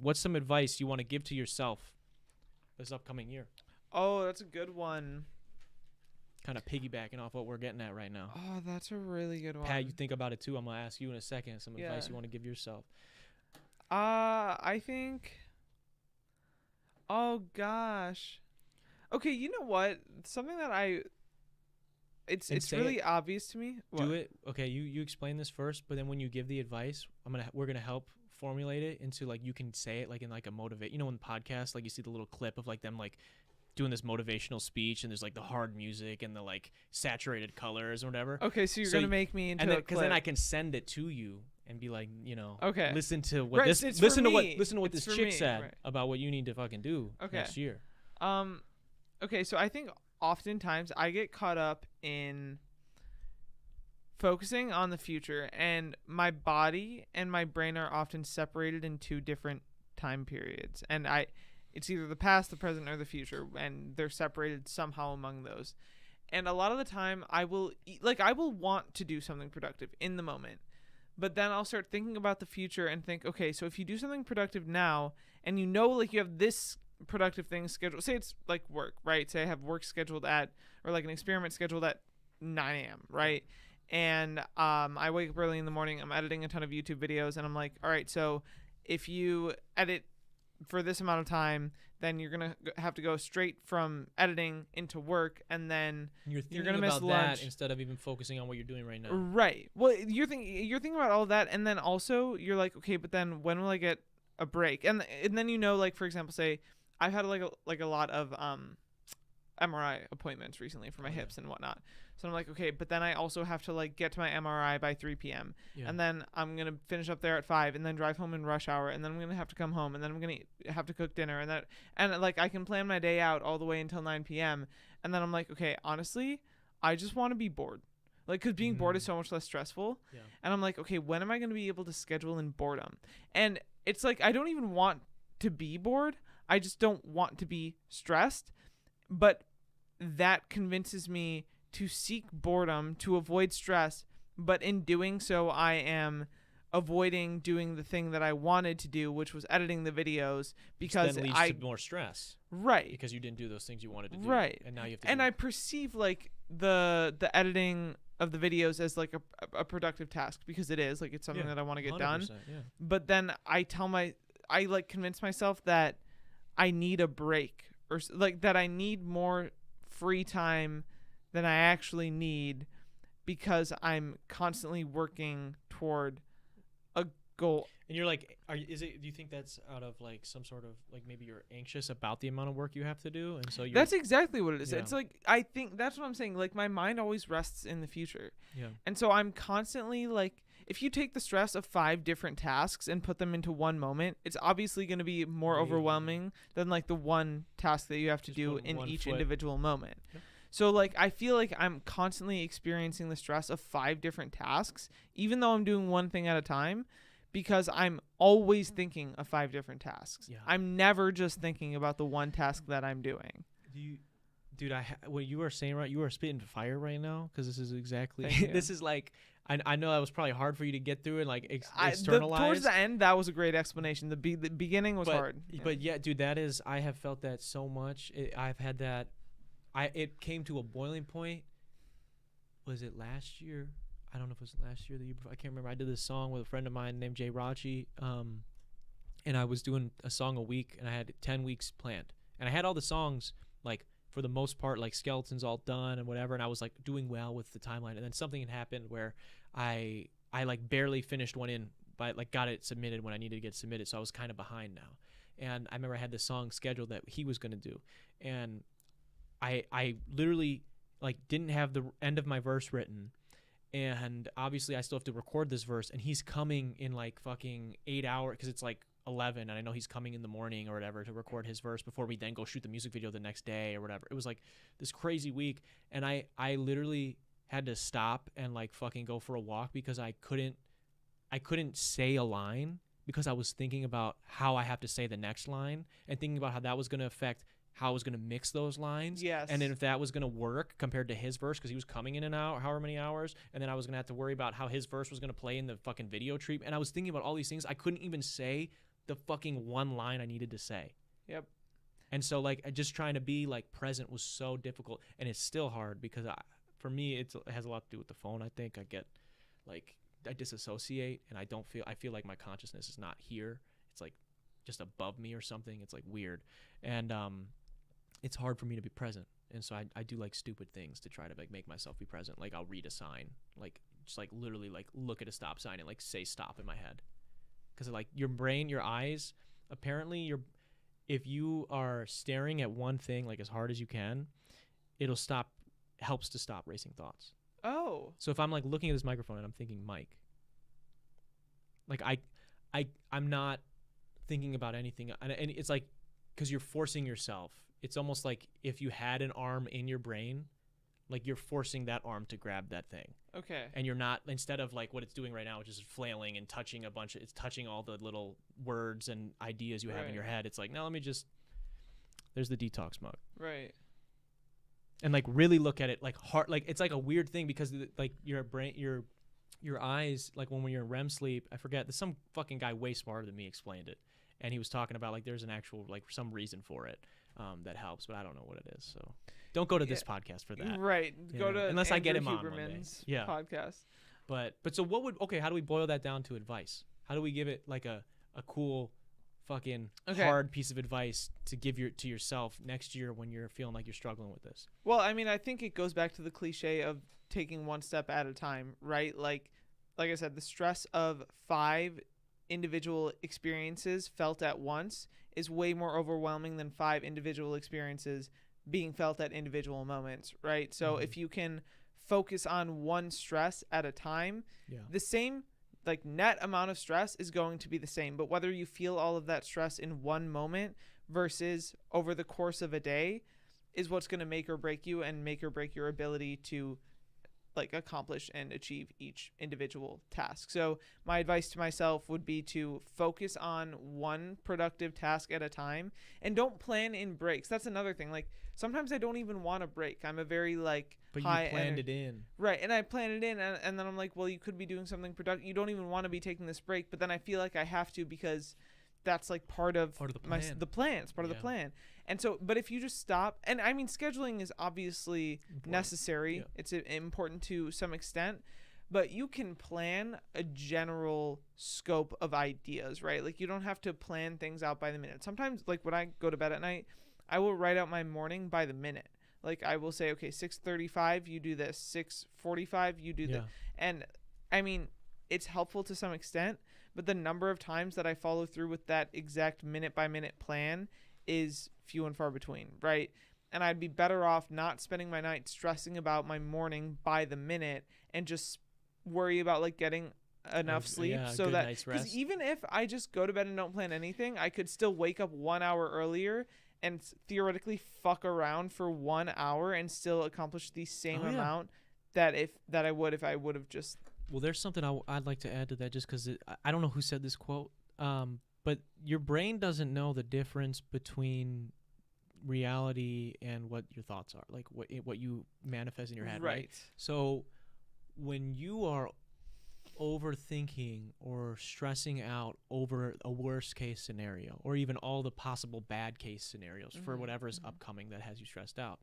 What's some advice you want to give to yourself this upcoming year? Oh, that's a good one. Kind of piggybacking off what we're getting at right now. Oh, that's a really good one. Pat, you think about it too. I'm going to ask you in a second some advice you want to give yourself. I think. Oh gosh. Okay, you know what? Something that it's really obvious to me. What? Do it. Okay, you explain this first, but then when you give the advice, we're gonna help formulate it into like you can say it like in like a motivate. You know, in podcast, like you see the little clip of like them like doing this motivational speech, and there's like the hard music and the like saturated colors or whatever. Okay, so you're gonna make me into a clip. Because then I can send it to you and be like, you know, okay, listen to what this listen to what this chick said about what you need to fucking do next year. Okay, so I think oftentimes I get caught up in focusing on the future, and my body and my brain are often separated in two different time periods, and it's either the past, the present, or the future, and they're separated somehow among those. And a lot of the time I will want to do something productive in the moment, but then I'll start thinking about the future and think, okay, so if you do something productive now and you know like you have this productive thing scheduled, say it's like work, right? Say I have work scheduled at, or like an experiment scheduled at 9 a.m., right? And I wake up early in the morning, I'm editing a ton of YouTube videos, and I'm like, all right, so if you edit for this amount of time, then you're going to have to go straight from editing into work, and then you're going to miss lunch. That instead of even focusing on what you're doing right now. Right. Well, you're thinking about all that, and then also you're like, okay, but then when will I get a break? And then like, for example, say I've had like a lot of MRI appointments recently for my hips and whatnot. So I'm like, okay, but then I also have to like get to my MRI by 3 p.m. Yeah. And then I'm going to finish up there at 5 and then drive home in rush hour, and then I'm going to have to come home, and then I'm going to have to cook dinner, and like I can plan my day out all the way until 9 p.m. And then I'm like, okay, honestly, I just want to be bored. Like, cuz being bored is so much less stressful. Yeah. And I'm like, okay, when am I going to be able to schedule in boredom? And it's like I don't even want to be bored. I just don't want to be stressed. But that convinces me to seek boredom to avoid stress, but in doing so I am avoiding doing the thing that I wanted to do, which was editing the videos, because then leads to more stress. Right. Because you didn't do those things you wanted to do. Right. And now you have to And I perceive like the editing of the videos as like a productive task, because it is like it's something that I want to get done. Yeah. But then I like convince myself that I need a break, or like that I need more free time than I actually need, because I'm constantly working toward a goal. And you're like, do you think that's out of like some sort of like maybe you're anxious about the amount of work you have to do, and so that's exactly what it is. Yeah. It's like I think that's what I'm saying. Like my mind always rests in the future. Yeah. And so I'm constantly like, if you take the stress of 5 different tasks and put them into one moment, it's obviously going to be more overwhelming than like the one task that you have to do in each individual moment. Yep. So like I feel like I'm constantly experiencing the stress of 5 different tasks, even though I'm doing one thing at a time, because I'm always thinking of 5 different tasks. Yeah. I'm never just thinking about the one task that I'm doing. Dude, what you are saying, right? You are spitting fire right now, because this is exactly this is like I know that was probably hard for you to get through and like externalize. Towards the end, that was a great explanation. The beginning was hard. But yeah, dude, I have felt that so much. I've had that. It came to a boiling point. Was it last year? I don't know if it was last year or the year before. I can't remember. I did this song with a friend of mine named Jay Rachi, and I was doing a song a week, and I had 10 weeks planned. And I had all the songs, like, for the most part, like, skeletons all done and whatever, and I was, like, doing well with the timeline. And then something had happened where I like, barely finished one in, but, like, got it submitted when I needed to get submitted, so I was kind of behind now. And I remember I had this song scheduled that he was going to do, and I literally like didn't have the end of my verse written, and obviously I still have to record this verse, and he's coming in like fucking 8 hours, because it's like 11, and I know he's coming in the morning or whatever to record his verse before we then go shoot the music video the next day or whatever. It was like this crazy week, and I literally had to stop and like fucking go for a walk, because I couldn't say a line, because I was thinking about how I have to say the next line, and thinking about how that was going to affect how I was going to mix those lines. Yes. And then if that was going to work compared to his verse, because he was coming in and out however many hours, and then I was going to have to worry about how his verse was going to play in the fucking video treatment. And I was thinking about all these things. I couldn't even say the fucking one line I needed to say. Yep. And so like just trying to be like present was so difficult, and it's still hard because for me it has a lot to do with the phone. I think I get like I disassociate, and I feel like my consciousness is not here. It's like just above me or something. It's like weird, and it's hard for me to be present. And so I do like stupid things to try to like make myself be present. Like I'll read a sign, like just like literally like look at a stop sign and like say stop in my head, because like your brain, your eyes, apparently if you are staring at one thing like as hard as you can, helps to stop racing thoughts. Oh. So if I'm like looking at this microphone and I'm thinking Mike, like I'm not thinking about anything, and it's like because you're forcing yourself. It's almost like if you had an arm in your brain, like you're forcing that arm to grab that thing. Okay. And you're not, instead of like what it's doing right now, which is flailing and touching it's touching all the little words and ideas you have in your head. It's like, no, there's the detox mode. Right. And like really look at it like hard, like it's like a weird thing because like your brain, your eyes, like when you're in REM sleep, I forget, there's some fucking guy way smarter than me explained it. And he was talking about like there's an actual, like some reason for it. That helps, but I don't know what it is. So don't go to this podcast for that. Right. Go to unless Andrew I get him Huberman's on one day. podcast. But so how do we boil that down to advice? How do we give it like a cool fucking hard piece of advice to give to yourself next year when you're feeling like you're struggling with this? Well, I mean, I think it goes back to the cliche of taking one step at a time, right? Like I said, the stress of 5 individual experiences felt at once is way more overwhelming than 5 individual experiences being felt at individual moments, right? So if you can focus on one stress at a time, the same like net amount of stress is going to be the same, but whether you feel all of that stress in one moment versus over the course of a day is what's going to make or break you and make or break your ability to like accomplish and achieve each individual task. So my advice to myself would be to focus on one productive task at a time and don't plan in breaks. That's another thing. Like sometimes I don't even want to break. I'm a very like but high you planned it in. Right. And I plan it in and then I'm like, well, you could be doing something productive. You don't even want to be taking this break, but then I feel like I have to because that's like part of the plan. It's part of the plan. And so, but if you just stop, and I mean, scheduling is obviously necessary. Yeah. It's important to some extent, but you can plan a general scope of ideas, right? Like you don't have to plan things out by the minute. Sometimes like when I go to bed at night, I will write out my morning by the minute. Like I will say, okay, 6:35, you do this, 6:45, you do that. And I mean, it's helpful to some extent, but the number of times that I follow through with that exact minute by minute plan is few and far between, right? And I'd be better off not spending my night stressing about my morning by the minute and just worry about like getting enough sleep so that because even if I just go to bed and don't plan anything, I could still wake up 1 hour earlier and theoretically fuck around for 1 hour and still accomplish the same amount that I would if I would have just. Well, there's something I'd like to add to that just because I don't know who said this quote, but your brain doesn't know the difference between reality and what your thoughts are, like what you manifest in your head, right? So when you are overthinking or stressing out over a worst case scenario or even all the possible bad case scenarios for whatever is upcoming that has you stressed out,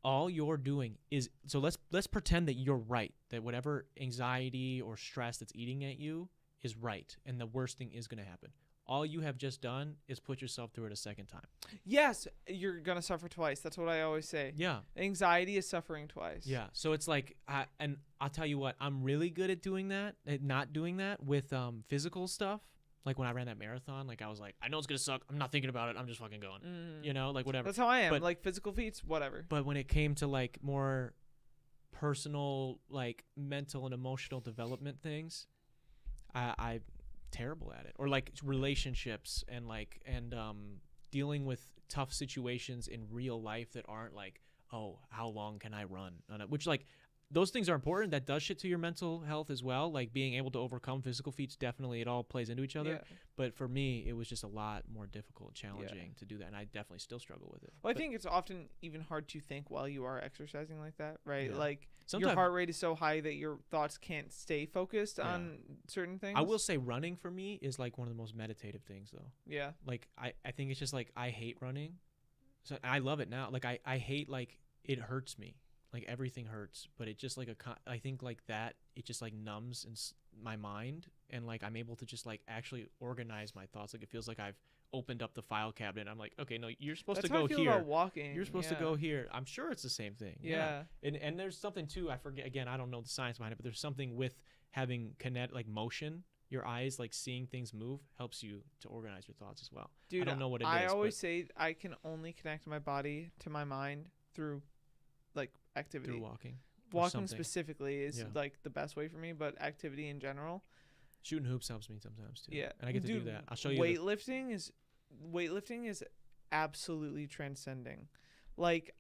all you're doing is, so let's pretend that you're right, that whatever anxiety or stress that's eating at you is right and the worst thing is going to happen. All you have just done is put yourself through it a second time. Yes, you're going to suffer twice. That's what I always say. Yeah. Anxiety is suffering twice. Yeah. So it's like, and I'll tell you what, I'm really good at doing that, at not doing that with physical stuff. Like when I ran that marathon, like I was like, I know it's going to suck. I'm not thinking about it. I'm just fucking going, you know, like whatever. That's how I am. But, like physical feats, whatever. But when it came to like more personal, like mental and emotional development things, I'm terrible at it. Or like relationships and dealing with tough situations in real life that aren't like, oh, how long can I run? Which like those things are important. That does shit to your mental health as well. Like being able to overcome physical feats, definitely it all plays into each other. Yeah. But for me, it was just a lot more difficult, challenging to do that, and I definitely still struggle with it. Well, I But think it's often even hard to think while you are exercising like that, right? Yeah. Like sometimes your heart rate is so high that your thoughts can't stay focused Yeah. on certain things. I will say running for me is like one of the most meditative things, though. Yeah. Like I think it's just like I hate running, so I love it now. Like I hate like it hurts me. Like everything hurts, but it just like I think like that it just like numbs my mind, and like I'm able to just like actually organize my thoughts. Like it feels like I've opened up the file cabinet. I'm like, okay, no, you're supposed That's to how go I feel here. about walking. You're supposed to go here. I'm sure it's the same thing. Yeah. And there's something too. I forget again. I don't know the science behind it, but there's something with having like motion. Your eyes, like seeing things move, helps you to organize your thoughts as well. Dude, I don't know what it I is. always say I can only connect my body to my mind through like activity. Through walking. Walking specifically is Yeah. like the best way for me, but activity in general. Shooting hoops helps me sometimes too. Yeah. And I get to Dude, do that. I'll show you. Weightlifting is absolutely transcending. Like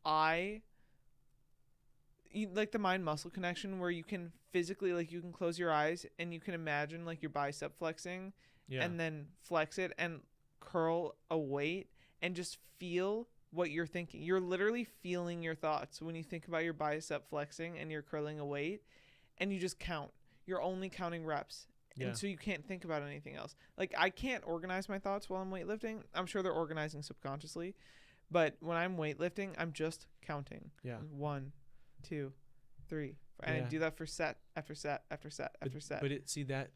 like the mind muscle connection where you can physically, like, you can close your eyes and you can imagine like your bicep flexing and then flex it and curl a weight and just feel what you're thinking. You're literally feeling your thoughts when you think about your bicep flexing and you're curling a weight, and you just count. You're only counting reps. Yeah. And so you can't think about anything else. Like, I can't organize my thoughts while I'm weightlifting. I'm sure they're organizing subconsciously. But when I'm weightlifting, I'm just counting. Yeah. 1, 2, 3. And I do that for set after set after set after set.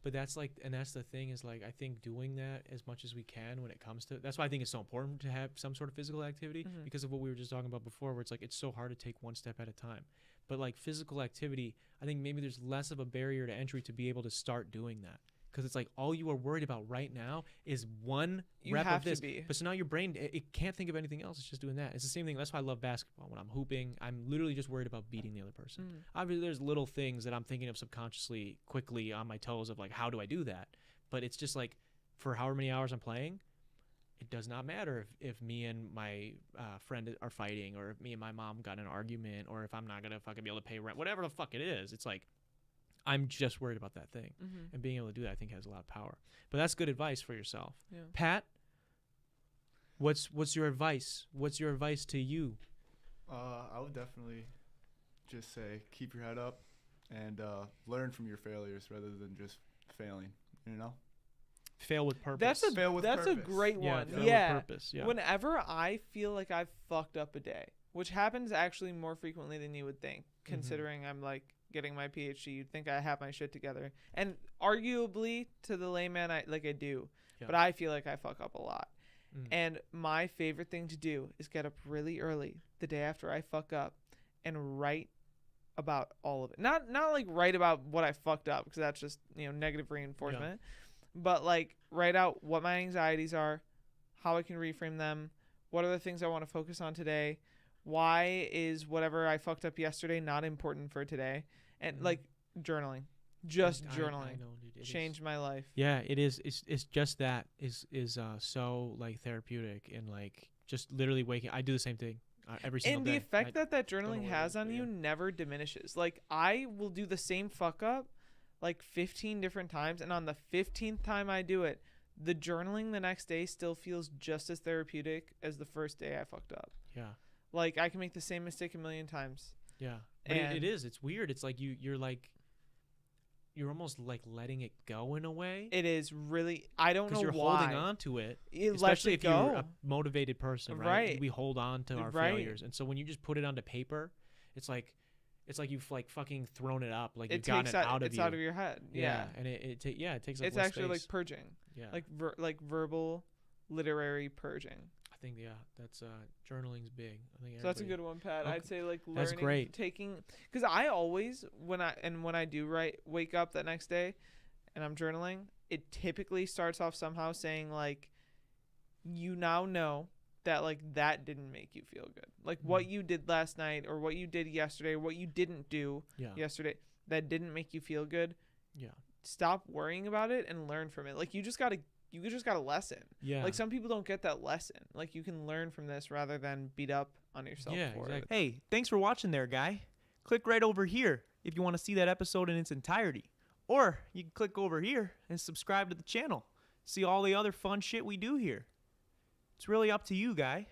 But that's like, and that's the thing is like, I think doing that as much as we can when it comes to, that's why I think it's so important to have some sort of physical activity because of what we were just talking about before, where it's like, it's so hard to take one step at a time. But like physical activity, I think maybe there's less of a barrier to entry to be able to start doing that. Because it's like all you are worried about right now is one rep of this. But so now your brain, it can't think of anything else. It's just doing that. It's the same thing. That's why I love basketball. When I'm hooping, I'm literally just worried about beating the other person. Obviously, there's little things that I'm thinking of subconsciously, quickly on my toes of like, how do I do that? But it's just like, for however many hours I'm playing, it does not matter if me and my friend are fighting, or if me and my mom got in an argument, or if I'm not going to fucking be able to pay rent, whatever the fuck it is. It's like, I'm just worried about that thing. And being able to do that, I think, has a lot of power. But that's good advice for yourself. Yeah. Pat, what's your advice? What's your advice to you? I would definitely just say keep your head up and learn from your failures rather than just failing, you know? Fail with purpose. That's a purpose. great one. Fail Yeah. with purpose. Yeah. Whenever I feel like I've fucked up a day, which happens actually more frequently than you would think, considering I'm like getting my PhD, you'd think I have my shit together. And arguably to the layman, I do. Yeah. But I feel like I fuck up a lot. And my favorite thing to do is get up really early the day after I fuck up and write about all of it. Not like write about what I fucked up, because that's just, negative reinforcement. Yeah. But like write out what my anxieties are, how I can reframe them, what are the things I want to focus on today, why is whatever I fucked up yesterday not important for today, and like journaling. Just journaling. I know, dude. Changed my life. Yeah, it is. It's just that is so like therapeutic, and like just literally waking. I do the same thing every single day. And the effect that journaling has on you never diminishes. Like, I will do the same fuck up like 15 different times, and on the 15th time I do it, the journaling the next day still feels just as therapeutic as the first day I fucked up. Yeah. Like, I can make the same mistake a million times. Yeah. But it is. It's weird. It's like you're like, you're almost like letting it go in a way. It is really, I don't know why. Because you're holding on to it. Especially if you're a motivated person, right? We hold on to our failures. And so when you just put it onto paper, it's like you've like fucking thrown it up. Like you've gotten it out of you. It's out of your head. Yeah. And it takes like it's less actually space. like purging. Yeah. Like verbal, literary purging. I think that's journaling's big. I think so that's a good one, Pat. Okay. I'd say like learning, that's great. Taking, because I always when I do wake up that next day, and I'm journaling, it typically starts off somehow saying like, you now know that like that didn't make you feel good, like what you did last night or what you did yesterday, or what you didn't do yesterday that didn't make you feel good. Yeah. Stop worrying about it and learn from it. Like you just got a lesson. Yeah. Like some people don't get that lesson. Like you can learn from this rather than beat up on yourself for it. Hey, thanks for watching there, guy. Click right over here if you want to see that episode in its entirety. Or you can click over here and subscribe to the channel. See all the other fun shit we do here. It's really up to you, guy.